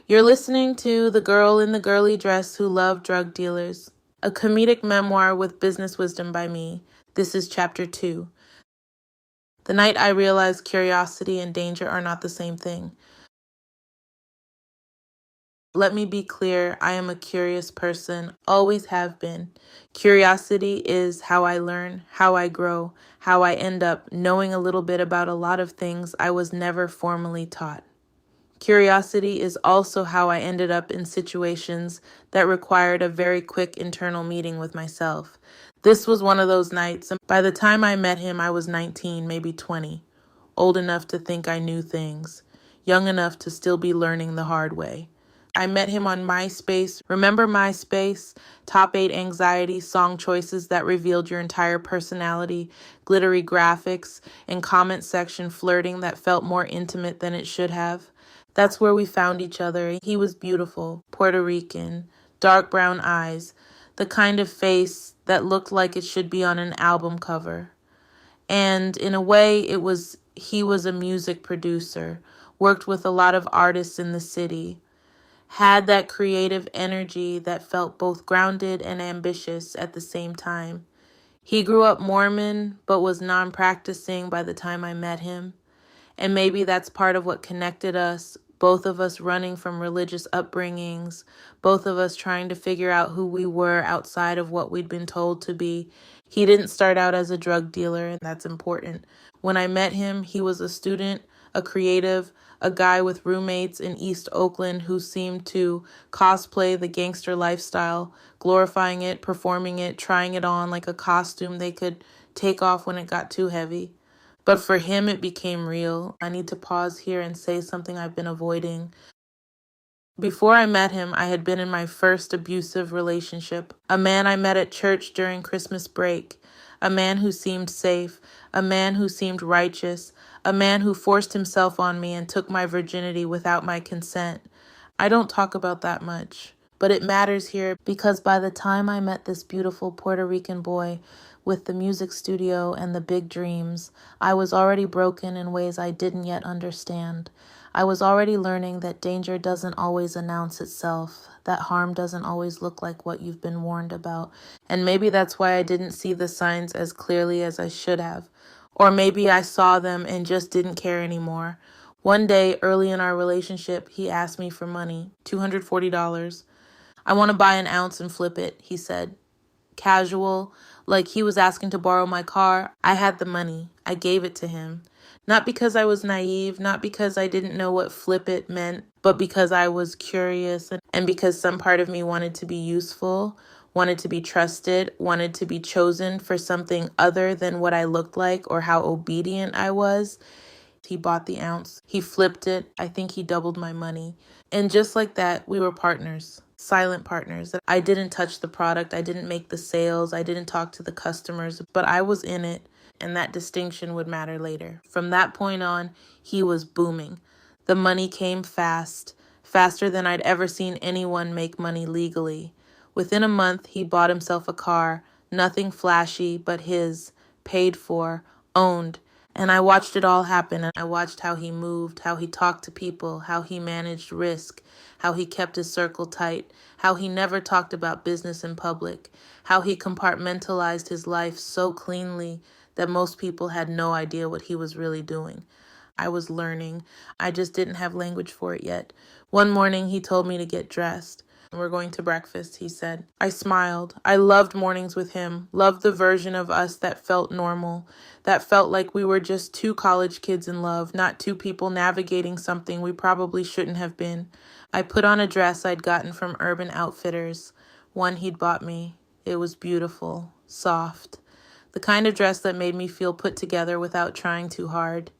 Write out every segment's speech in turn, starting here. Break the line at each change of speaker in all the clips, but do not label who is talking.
You're listening to The Girl in the Girly Dress Who Loved Drug Dealers, a comedic memoir with business wisdom by me. This is Chapter 2. The night I realized curiosity and danger are not the same thing. Let me be clear, I am a curious person, always have been. Curiosity is how I learn, how I grow, how I end up knowing a little bit about a lot of things I was never formally taught. Curiosity is also how I ended up in situations that required a very quick internal meeting with myself. This was one of those nights, and by the time I met him, I was 19, maybe 20, old enough to think I knew things, young enough to still be learning the hard way. I met him on Myspace. Remember Myspace? Top 8 anxiety, song choices that revealed your entire personality, glittery graphics, and comment section flirting that felt more intimate than it should have. That's where we found each other. He was beautiful, Puerto Rican, dark brown eyes, the kind of face that looked like it should be on an album cover. And in a way, he was a music producer, worked with a lot of artists in the city, had that creative energy that felt both grounded and ambitious at the same time. He grew up Mormon, but was non-practicing by the time I met him. And maybe that's part of what connected us, both of us running from religious upbringings, both of us trying to figure out who we were outside of what we'd been told to be. He didn't start out as a drug dealer, and that's important. When I met him, he was a student, a creative, a guy with roommates in East Oakland who seemed to cosplay the gangster lifestyle, glorifying it, performing it, trying it on like a costume they could take off when it got too heavy. But for him, it became real. I need to pause here and say something I've been avoiding. Before I met him, I had been in my first abusive relationship. A man I met at church during Christmas break. A man who seemed safe. A man who seemed righteous. A man who forced himself on me and took my virginity without my consent. I don't talk about that much, but it matters here because by the time I met this beautiful Puerto Rican boy with the music studio and the big dreams, I was already broken in ways I didn't yet understand. I was already learning that danger doesn't always announce itself, that harm doesn't always look like what you've been warned about, and maybe that's why I didn't see the signs as clearly as I should have. Or maybe I saw them and just didn't care anymore. One day, early in our relationship, he asked me for money, $240. I want to buy an ounce and flip it, he said. Casual, like he was asking to borrow my car. I had the money. I gave it to him. Not because I was naive, not because I didn't know what flip it meant, but because I was curious and because some part of me wanted to be useful, wanted to be trusted, wanted to be chosen for something other than what I looked like or how obedient I was. He bought the ounce. He flipped it. I think he doubled my money. And just like that, we were partners, silent partners. I didn't touch the product. I didn't make the sales. I didn't talk to the customers, but I was in it, and that distinction would matter later. From that point on, he was booming. The money came fast, faster than I'd ever seen anyone make money legally. Within a month, he bought himself a car, nothing flashy, but his, paid for, owned. And I watched it all happen, and I watched how he moved, how he talked to people, how he managed risk, how he kept his circle tight, how he never talked about business in public, how he compartmentalized his life so cleanly that most people had no idea what he was really doing. I was learning. I just didn't have language for it yet. One morning, he told me to get dressed. We're going to breakfast, he said. I smiled. I loved mornings with him, loved the version of us that felt normal, that felt like we were just two college kids in love, not two people navigating something we probably shouldn't have been. I put on a dress I'd gotten from Urban Outfitters, one he'd bought me. It was beautiful, soft, the kind of dress that made me feel put together without trying too hard.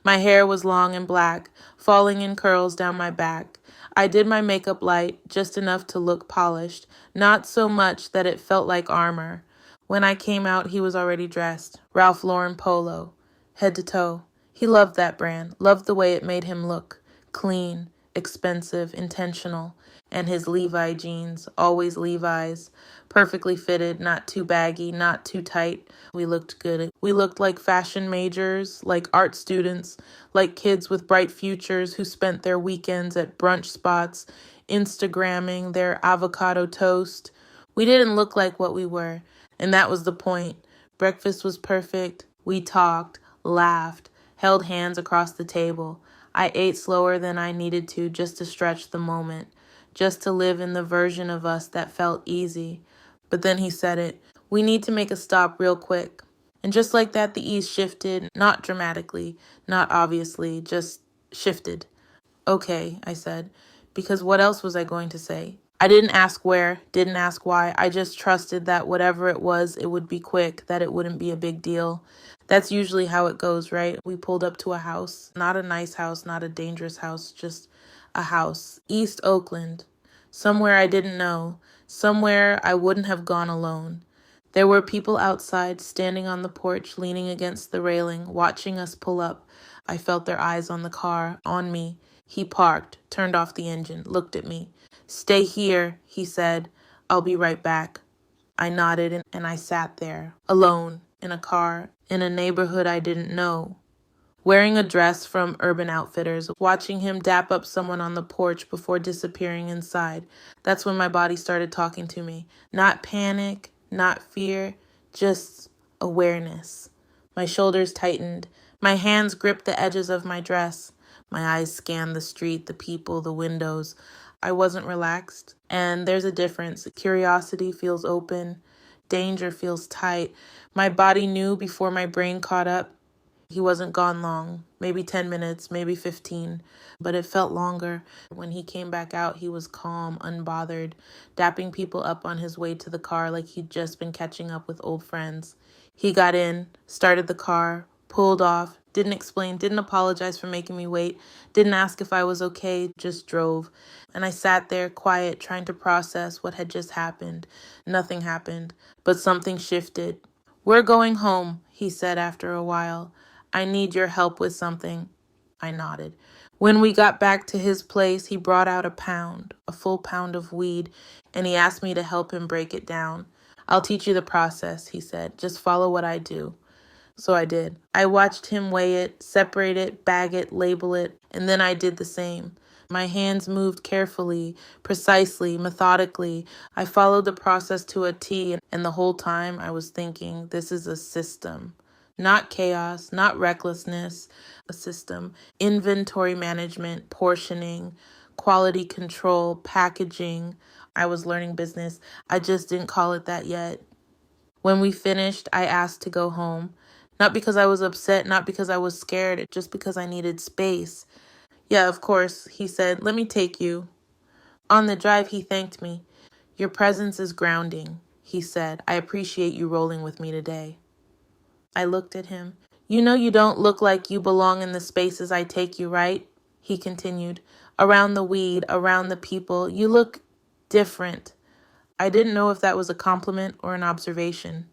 My hair was long and black, falling in curls down my back. I did my makeup light, just enough to look polished, not so much that it felt like armor. When I came out, he was already dressed. Ralph Lauren polo, head to toe. He loved that brand, loved the way it made him look. Clean, expensive, intentional, and his Levi jeans, always Levi's, perfectly fitted, not too baggy, not too tight. We looked good. We looked like fashion majors, like art students, like kids with bright futures who spent their weekends at brunch spots, Instagramming their avocado toast. We didn't look like what we were, and that was the point. Breakfast was perfect. We talked, laughed, held hands across the table. I ate slower than I needed to just to stretch the moment, just to live in the version of us that felt easy. But then he said it. We need to make a stop real quick. And just like that, the ease shifted, not dramatically, not obviously, just shifted. Okay, I said, because what else was I going to say? I didn't ask where, didn't ask why. I just trusted that whatever it was, it would be quick, that it wouldn't be a big deal. That's usually how it goes, right? We pulled up to a house, not a nice house, not a dangerous house, just a house. East Oakland, somewhere I didn't know, somewhere I wouldn't have gone alone. There were people outside, standing on the porch, leaning against the railing, watching us pull up. I felt their eyes on the car, on me. He parked, turned off the engine, looked at me. Stay here, he said. I'll be right back. I nodded and I sat there, alone, in a car, in a neighborhood I didn't know, wearing a dress from Urban Outfitters, watching him dap up someone on the porch before disappearing inside. That's when my body started talking to me. Not panic, not fear, just awareness. My shoulders tightened. My hands gripped the edges of my dress. My eyes scanned the street, the people, the windows. I wasn't relaxed. And there's a difference. Curiosity feels open. Danger feels tight. My body knew before my brain caught up. He wasn't gone long, maybe 10 minutes, maybe 15, but it felt longer. When he came back out, he was calm, unbothered, dapping people up on his way to the car like he'd just been catching up with old friends. He got in, started the car, pulled off, didn't explain, didn't apologize for making me wait, didn't ask if I was okay, just drove. And I sat there quiet, trying to process what had just happened. Nothing happened, but something shifted. We're going home, he said after a while. I need your help with something. I nodded. When we got back to his place, he brought out a full pound of weed, and he asked me to help him break it down. I'll teach you the process, he said. Just follow what I do. So I did. I watched him weigh it, separate it, bag it, label it, and then I did the same. My hands moved carefully, precisely, methodically. I followed the process to a T, and the whole time I was thinking, this is a system. Not chaos, not recklessness, a system. Inventory management, portioning, quality control, packaging. I was learning business. I just didn't call it that yet. When we finished, I asked to go home. Not because I was upset, not because I was scared, just because I needed space. Yeah, of course, he said, let me take you. On the drive, he thanked me. Your presence is grounding, he said. I appreciate you rolling with me today. I looked at him. You know you don't look like you belong in the spaces I take you, right? He continued. Around the weed, around the people, you look different. I didn't know if that was a compliment or an observation.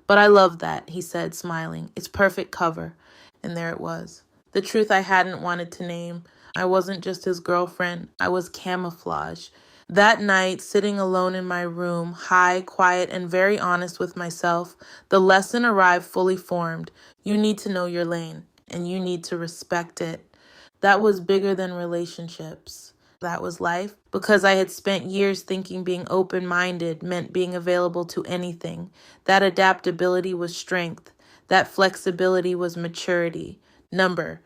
But I love that, he said, smiling. It's perfect cover. And there it was. The truth I hadn't wanted to name. I wasn't just his girlfriend. I was camouflage. That night, sitting alone in my room, high, quiet, and very honest with myself, the lesson arrived fully formed. You need to know your lane, and you need to respect it. That was bigger than relationships. That was life, because I had spent years thinking being open-minded meant being available to anything. That adaptability was strength. That flexibility was maturity. Number.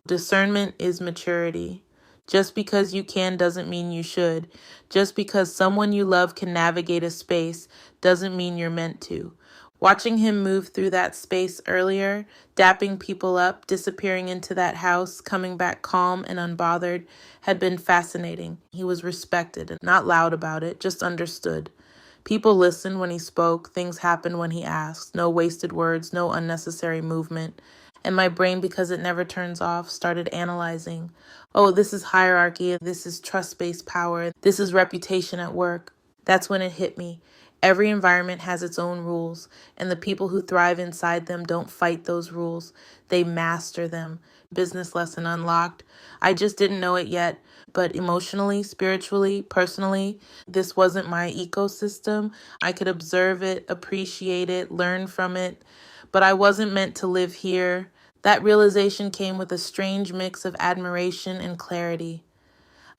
Discernment is maturity. Just because you can doesn't mean you should. Just because someone you love can navigate a space doesn't mean you're meant to. Watching him move through that space earlier, dapping people up, disappearing into that house, coming back calm and unbothered, had been fascinating. He was respected and not loud about it, just understood. People listened when he spoke, things happened when he asked, no wasted words, no unnecessary movement. And my brain, because it never turns off, started analyzing. Oh, this is hierarchy, this is trust-based power, this is reputation at work. That's when it hit me. Every environment has its own rules, and the people who thrive inside them don't fight those rules. They master them. business lesson unlocked. I just didn't know it yet. But emotionally, spiritually, personally, this wasn't my ecosystem. I could observe it, appreciate it, learn from it, but I wasn't meant to live here. That realization came with a strange mix of admiration and clarity.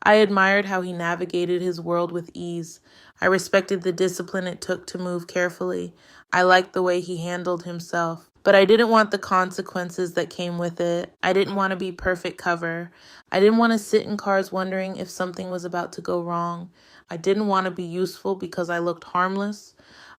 I admired how he navigated his world with ease. I respected the discipline it took to move carefully. I liked the way he handled himself. But I didn't want the consequences that came with it. I didn't want to be perfect cover. I didn't want to sit in cars wondering if something was about to go wrong. I didn't want to be useful because I looked harmless.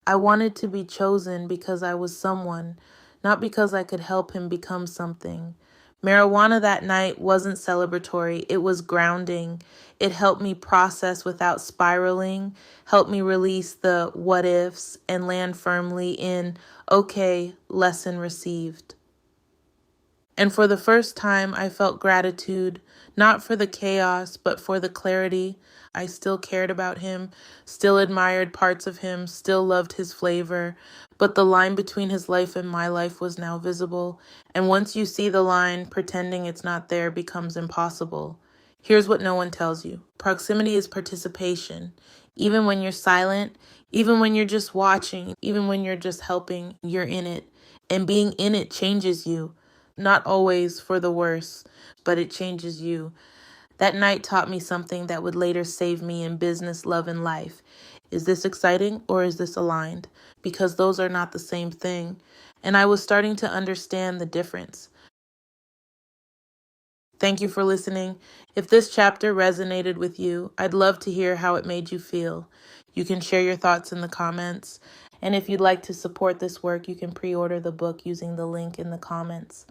I wanted to be chosen because I was someone, not because I could help him become something. Marijuana that night wasn't celebratory, it was grounding. It helped me process without spiraling, helped me release the what ifs, and land firmly in, okay, lesson received. And for the first time, I felt gratitude, not for the chaos, but for the clarity. I still cared about him, still admired parts of him, still loved his flavor, but the line between his life and my life was now visible. And once you see the line, pretending it's not there becomes impossible. Here's what no one tells you. Proximity is participation. Even when you're silent, even when you're just watching, even when you're just helping, you're in it. And being in it changes you. Not always for the worse, but it changes you. That night taught me something that would later save me in business, love, and life. Is this exciting or is this aligned? Because those are not the same thing. And I was starting to understand the difference. Thank you for listening. If this chapter resonated with you, I'd love to hear how it made you feel. You can share your thoughts in the comments. And if you'd like to support this work, you can pre-order the book using the link in the comments.